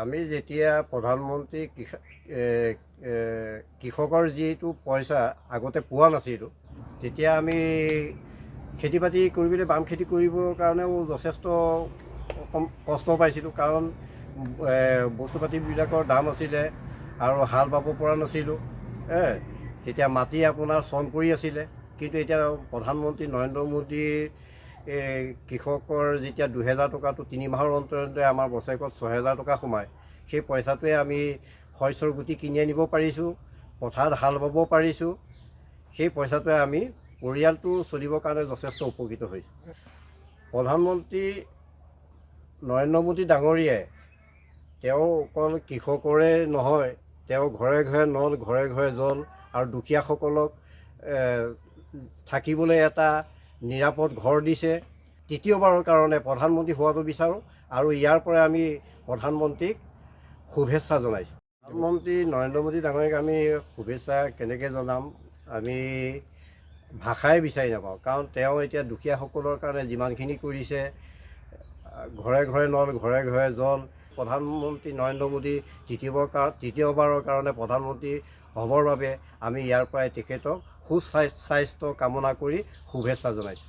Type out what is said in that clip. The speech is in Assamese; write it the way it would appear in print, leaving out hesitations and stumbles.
আমি যেতিয়া প্ৰধানমন্ত্ৰী কৃষকৰ যিটো পইচা আগতে পোৱা নাছিলোঁ, তেতিয়া আমি খেতি বাতি কৰিবলৈ বাম খেতি কৰিবৰ কাৰণেও যথেষ্ট কষ্ট পাইছিলোঁ। কাৰণ বস্তু পাতিবিলাকৰ দাম আছিলে আৰু হাল বাব পৰা নাছিলোঁ। তেতিয়া মাটি আপোনাৰ চন পৰি আছিলে। কিন্তু এতিয়া প্ৰধানমন্ত্ৰী নৰেন্দ্ৰ মোদীৰ কৃষকৰ যেতিয়া 2000 টকাটো 3 মাহৰ অন্তৰে আমাৰ বছৰেকত 6000 টকা সোমায়, সেই পইচাটোৱে আমি শস্যৰ গুটি কিনি আনিব পাৰিছোঁ, পথাৰত হাল বাব পাৰিছোঁ। সেই পইচাটোৱে আমি পৰিয়ালটো চলিবৰ কাৰণে যথেষ্ট উপকৃত হৈছোঁ। প্ৰধানমন্ত্ৰী নৰেন্দ্ৰ মোদী ডাঙৰীয়াই তেওঁ অকল কৃষকৰে নহয়, তেওঁ ঘৰে ঘৰে নল, ঘৰে ঘৰে জল আৰু দুখীয়াসকলক থাকিবলৈ এটা নিৰাপদ ঘৰ দিছে। তৃতীয়বাৰৰ কাৰণে প্ৰধানমন্ত্ৰী হোৱাটো বিচাৰোঁ আৰু ইয়াৰ পৰা আমি প্ৰধানমন্ত্ৰীক শুভেচ্ছা জনাইছোঁ। প্ৰধানমন্ত্ৰী নৰেন্দ্ৰ মোদী ডাঙৰীয়াক আমি শুভেচ্ছা কেনেকৈ জনাম, আমি ভাষাই বিচাৰি নাপাওঁ। কাৰণ তেওঁ এতিয়া দুখীয়াসকলৰ কাৰণে যিমানখিনি কৰিছে, ঘৰে ঘৰে নল, ঘৰে ঘৰে জল, প্ৰধানমন্ত্ৰী নৰেন্দ্ৰ মোদী তৃতীয়বাৰৰ কাৰণে প্ৰধানমন্ত্ৰী হ'বৰ বাবে আমি ইয়াৰ পৰাই তেখেতক সুস্বাস্থ্য কামনা কৰি শুভেচ্ছা জনাইছোঁ।